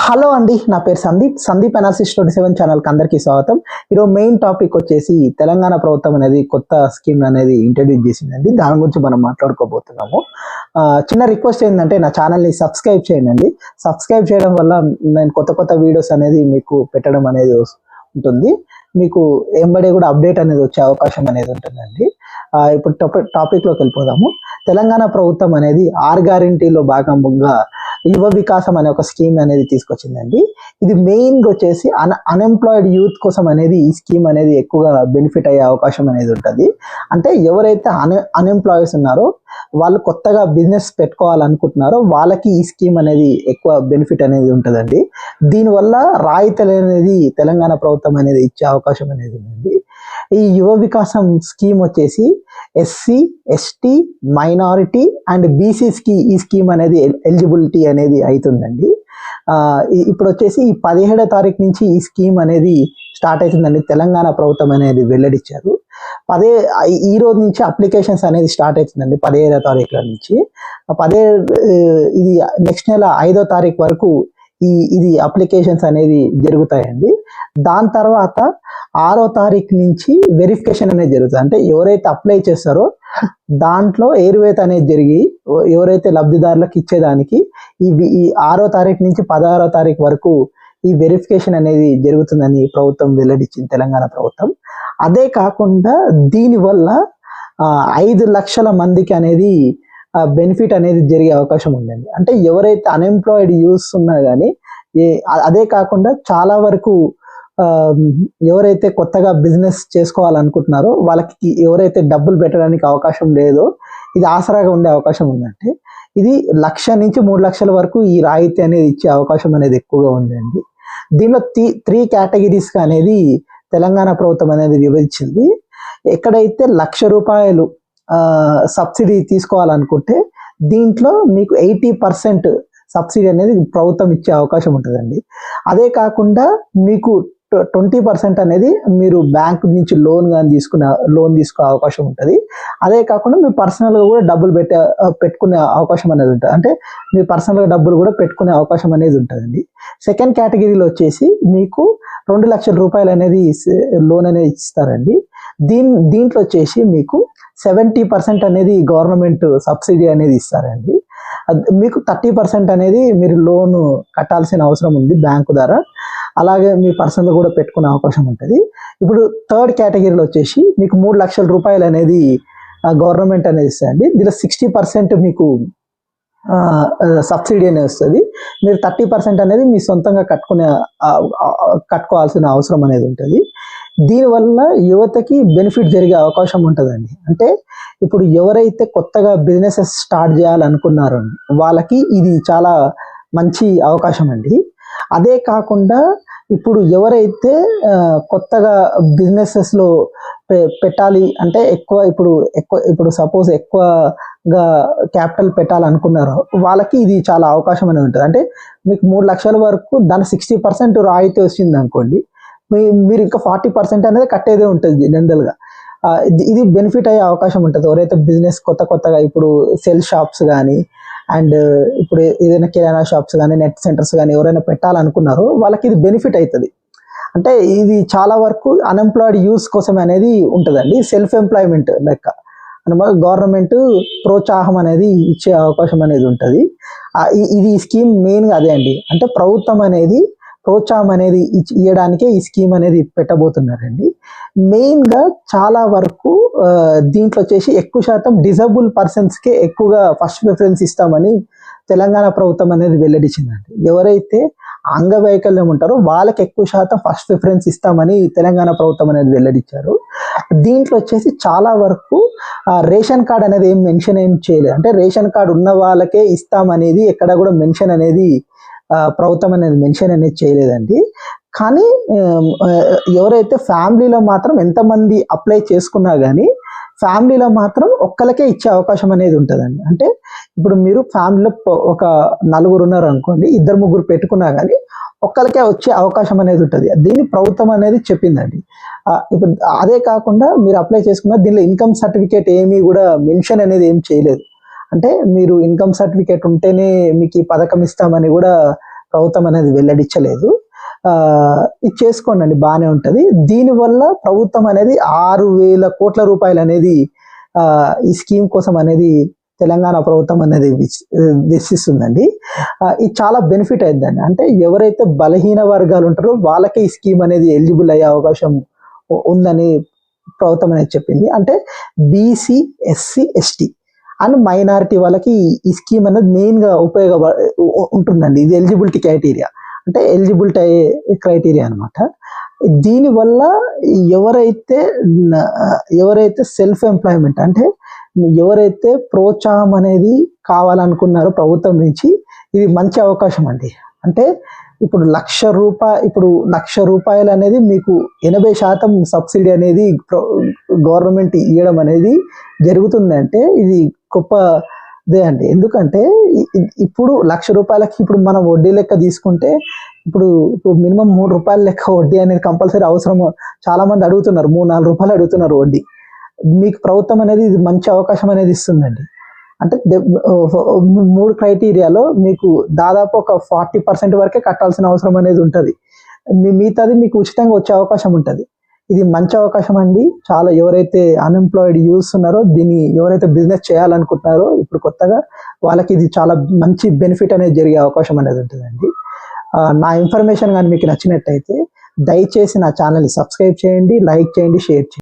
Hello అండి, నా పేరు సందీప్ అనాలిసిస్ 27 ఛానల్కి అందరికీ స్వాగతం. ఈరోజు మెయిన్ టాపిక్ వచ్చేసి తెలంగాణ ప్రభుత్వం అనేది కొత్త స్కీమ్ అనేది ఇంట్రడ్యూస్ చేసిందండి. దాని గురించి మనం మాట్లాడుకోబోతున్నాము. చిన్న రిక్వెస్ట్ ఏంటంటే నా ఛానల్ని సబ్స్క్రైబ్ చేయండి. సబ్స్క్రైబ్ చేయడం వల్ల నేను కొత్త వీడియోస్ అనేది మీకు పెట్టడం అనేది ఉంటుంది. మీకు ఎంబడే కూడా అప్డేట్ అనేది వచ్చే అవకాశం అనేది ఉంటుందండి. ఇప్పుడు టాపిక్లోకి వెళ్ళిపోదాము. తెలంగాణ ప్రభుత్వం అనేది 6 గ్యారెంటీలో భాగంగా యువ వికాసం అనే ఒక స్కీమ్ అనేది తీసుకొచ్చిందండి. ఇది మెయిన్గా వచ్చేసి అన్ఎంప్లాయిడ్ యూత్ కోసం అనేది ఈ స్కీమ్ అనేది ఎక్కువగా బెనిఫిట్ అయ్యే అవకాశం అనేది ఉంటుంది. అంటే ఎవరైతే అన్ఎంప్లాయీస్ ఉన్నారో వాళ్ళు కొత్తగా బిజినెస్ పెట్టుకోవాలనుకుంటున్నారో వాళ్ళకి ఈ స్కీమ్ అనేది ఎక్కువ బెనిఫిట్ అనేది ఉంటుందండి. దీనివల్ల రాయితీలు అనేది తెలంగాణ ప్రభుత్వం అనేది ఇచ్చే అవకాశం అనేది ఉందండి. ఈ యువ వికాసం స్కీమ్ వచ్చేసి ఎస్సీ, ఎస్టీ, మైనారిటీ అండ్ బీసీస్కి ఈ స్కీమ్ అనేది ఎలిజిబిలిటీ అనేది అవుతుందండి. ఇప్పుడు వచ్చేసి ఈ 17వ తారీఖు నుంచి ఈ స్కీమ్ అనేది స్టార్ట్ అవుతుందండి. తెలంగాణ ప్రభుత్వం అనేది వెల్లడించారు. ఈ రోజు నుంచి అప్లికేషన్స్ అనేది స్టార్ట్ అవుతుందండి. 17వ తారీఖుల నుంచి ఇది నెక్స్ట్ నెల 5వ తారీఖు వరకు ఇది అప్లికేషన్స్ అనేది జరుగుతాయండి. దాని తర్వాత 6వ తారీఖు నుంచి వెరిఫికేషన్ అనేది జరుగుతుంది. అంటే ఎవరైతే అప్లై చేస్తారో దాంట్లో ఏరువేత అనేది జరిగి ఎవరైతే లబ్ధిదారులకు ఇచ్చేదానికి ఈ 6వ తారీఖు నుంచి 16వ తారీఖు వరకు ఈ వెరిఫికేషన్ అనేది జరుగుతుందని ప్రభుత్వం వెల్లడించింది, తెలంగాణ ప్రభుత్వం. అదే కాకుండా దీనివల్ల 5 లక్షల మందికి అనేది బెనిఫిట్ అనేది జరిగే అవకాశం ఉందండి. అంటే ఎవరైతే అన్ఎంప్లాయిడ్ యూస్ ఉన్నా కానీ అదే కాకుండా చాలా వరకు ఎవరైతే కొత్తగా బిజినెస్ చేసుకోవాలనుకుంటున్నారో వాళ్ళకి ఎవరైతే డబ్బులు పెట్టడానికి అవకాశం లేదో ఇది ఆసరాగా ఉండే అవకాశం ఉందంటే ఇది 1 లక్ష నుంచి 3 లక్షల వరకు ఈ రాయితీ అనేది ఇచ్చే అవకాశం అనేది ఎక్కువగా ఉందండి. దీనిలో 3 కేటగిరీస్గా అనేది తెలంగాణ ప్రభుత్వం అనేది విభజించింది. ఎక్కడైతే 1 లక్ష రూపాయలు సబ్సిడీ తీసుకోవాలనుకుంటే దీంట్లో మీకు 80% సబ్సిడీ అనేది ప్రభుత్వం ఇచ్చే అవకాశం ఉంటుందండి. అదే కాకుండా మీకు 20% అనేది మీరు బ్యాంక్ నుంచి లోన్ తీసుకునే అవకాశం ఉంటుంది. అదే కాకుండా మీ పర్సనల్గా కూడా డబ్బులు పెట్టుకునే అవకాశం అనేది ఉంటుంది. అంటే మీ పర్సనల్గా డబ్బులు కూడా పెట్టుకునే అవకాశం అనేది ఉంటుందండి. సెకండ్ కేటగిరీలో వచ్చేసి మీకు 2 లక్షల రూపాయలు అనేది లోన్ అనేది ఇస్తారండి. దీంట్లో వచ్చేసి మీకు 70% అనేది గవర్నమెంట్ సబ్సిడీ అనేది ఇస్తారండి. మీకు 30% అనేది మీరు లోన్ కట్టాల్సిన అవసరం ఉంది బ్యాంకు ద్వారా. అలాగే మీ పర్సనల్ కూడా పెట్టుకునే అవకాశం ఉంటుంది. ఇప్పుడు థర్డ్ కేటగిరీలో వచ్చేసి మీకు 3 లక్షల రూపాయలు అనేది గవర్నమెంట్ అనేది ఇస్తాయండి. దీనిలో 60% మీకు సబ్సిడీ అనేది వస్తుంది. మీరు 30% అనేది మీ సొంతంగా కట్టుకోవాల్సిన అవసరం అనేది ఉంటుంది. దీనివల్ల యువతకి బెనిఫిట్ జరిగే అవకాశం ఉంటుందండి. అంటే ఇప్పుడు ఎవరైతే కొత్తగా బిజినెసెస్ స్టార్ట్ చేయాలనుకున్నారో వాళ్ళకి ఇది చాలా మంచి అవకాశం అండి. అదే కాకుండా ఇప్పుడు ఎవరైతే కొత్తగా బిజినెసెస్లో పెట్టాలి అంటే ఇప్పుడు సపోజ్ ఎక్కువగా క్యాపిటల్ పెట్టాలనుకున్నారో వాళ్ళకి ఇది చాలా అవకాశం అనేది ఉంటుంది. అంటే మీకు 3 లక్షల వరకు దాని 60% రాయితీ వచ్చింది అనుకోండి, మీరు ఇంకా 40% అనేది కట్టేదే ఉంటుంది జనరల్గా. ఇది బెనిఫిట్ అయ్యే అవకాశం ఉంటుంది. ఎవరైతే బిజినెస్ కొత్తగా ఇప్పుడు సెల్ షాప్స్ కానీ అండ్ ఇప్పుడు ఏదైనా కిరాణా షాప్స్ కానీ నెట్ సెంటర్స్ కానీ ఎవరైనా పెట్టాలనుకున్నారో వాళ్ళకి ఇది బెనిఫిట్ అవుతుంది. అంటే ఇది చాలా వరకు అన్ఎంప్లాయిడ్ యూస్ కోసం అనేది ఉంటుందండి. సెల్ఫ్ ఎంప్లాయ్మెంట్ లెక్క అనమాట. గవర్నమెంట్ ప్రోత్సాహం అనేది ఇచ్చే అవకాశం అనేది ఉంటుంది. ఇది స్కీమ్ మెయిన్గా అదే అండి. అంటే ప్రభుత్వం అనేది ప్రోత్సాహం అనేది ఇవ్వడానికే ఈ స్కీమ్ అనేది పెట్టబోతున్నారండి. మెయిన్గా చాలా వరకు దీంట్లో వచ్చేసి ఎక్కువ శాతం డిజబుల్ పర్సన్స్కే ఎక్కువగా ఫస్ట్ ప్రిఫరెన్స్ ఇస్తామని తెలంగాణ ప్రభుత్వం అనేది వెల్లడించిందండి. ఎవరైతే అంగవైకల్యం ఉంటారో వాళ్ళకి ఎక్కువ శాతం ఫస్ట్ ప్రిఫరెన్స్ ఇస్తామని తెలంగాణ ప్రభుత్వం అనేది వెల్లడించారు. దీంట్లో వచ్చేసి చాలా వరకు రేషన్ కార్డ్ అనేది మెన్షన్ చేయలేదు. అంటే రేషన్ కార్డు ఉన్న వాళ్ళకే ఇస్తామనేది ఎక్కడ కూడా మెన్షన్ అనేది ప్రభుత్వం అనేది మెన్షన్ అనేది చేయలేదండి. కానీ ఎవరైతే ఫ్యామిలీలో మాత్రం ఎంతమంది అప్లై చేసుకున్నా కానీ ఫ్యామిలీలో మాత్రం ఒక్కరికే ఇచ్చే అవకాశం అనేది ఉంటుందండి. అంటే ఇప్పుడు మీరు ఫ్యామిలీలో ఒక 4 ఉన్నారు అనుకోండి, 2-3 పెట్టుకున్నా కానీ ఒక్కరికే వచ్చే అవకాశం అనేది ఉంటుంది. దీన్ని ప్రభుత్వం అనేది చెప్పిందండి. ఇప్పుడు అదే కాకుండా మీరు అప్లై చేసుకున్న దీనిలో ఇన్కమ్ సర్టిఫికేట్ ఏమీ కూడా మెన్షన్ అనేది ఏం చేయలేదు. అంటే మీరు ఇన్కమ్ సర్టిఫికేట్ ఉంటేనే మీకు ఈ పథకం ఇస్తామని కూడా ప్రభుత్వం అనేది వెల్లడించలేదు. ఇది చేసుకోండి, బాగానే ఉంటుంది. దీనివల్ల ప్రభుత్వం అనేది 6,000 కోట్ల రూపాయలు అనేది ఈ స్కీమ్ కోసం అనేది తెలంగాణ ప్రభుత్వం అనేది వెచ్చిస్తుందండి. ఇది చాలా బెనిఫిట్ అయిందండి. అంటే ఎవరైతే బలహీన వర్గాలు ఉంటారో వాళ్ళకే ఈ స్కీమ్ అనేది ఎలిజిబుల్ అయ్యే అవకాశం ఉందని ప్రభుత్వం అనేది చెప్పింది. అంటే BC, SC, ST and minority వాళ్ళకి ఈ స్కీమ్ అనేది మెయిన్గా ఉంటుందండి. ఇది ఎలిజిబిలిటీ క్రైటీరియా, అంటే ఎలిజిబిలిటీ క్రైటీరియా అనమాట. దీనివల్ల ఎవరైతే సెల్ఫ్ ఎంప్లాయ్మెంట్, అంటే ఎవరైతే ప్రోత్సాహం అనేది కావాలనుకున్నారో ప్రభుత్వం నుంచి, ఇది మంచి అవకాశం అండి. అంటే ఇప్పుడు ₹1,00,000 అనేది మీకు 80% సబ్సిడీ అనేది గవర్నమెంట్ ఇవ్వడం అనేది జరుగుతుందంటే ఇది గొప్పదే అండి. ఎందుకంటే ఇప్పుడు ₹1,00,000కి ఇప్పుడు మనం వడ్డీ లెక్క తీసుకుంటే ఇప్పుడు మినిమం ₹3 లెక్క వడ్డీ అనేది కంపల్సరీ అవసరం. చాలా మంది అడుగుతున్నారు, ₹3-4 అడుగుతున్నారు వడ్డీ. మీకు ప్రభుత్వం అనేది ఇది మంచి అవకాశం అనేది ఇస్తుందండి. అంటే 3 క్రైటీరియాలో మీకు దాదాపు ఒక 40% వరకే కట్టాల్సిన అవసరం అనేది ఉంటుంది. మిగతాది మీకు ఉచితంగా వచ్చే అవకాశం ఉంటుంది. ఇది మంచి అవకాశం అండి. చాలా ఎవరైతే అన్ఎంప్లాయిడ్ యూస్ ఉన్నారో, దీన్ని ఎవరైతే బిజినెస్ చేయాలనుకుంటున్నారో ఇప్పుడు కొత్తగా, వాళ్ళకి ఇది చాలా మంచి బెనిఫిట్ అనేది జరిగే అవకాశం అనేది ఉంటుందండి. నా ఇన్ఫర్మేషన్ కానీ మీకు నచ్చినట్టయితే దయచేసి నా ఛానల్ని సబ్స్క్రైబ్ చేయండి, లైక్ చేయండి, షేర్ చేయండి.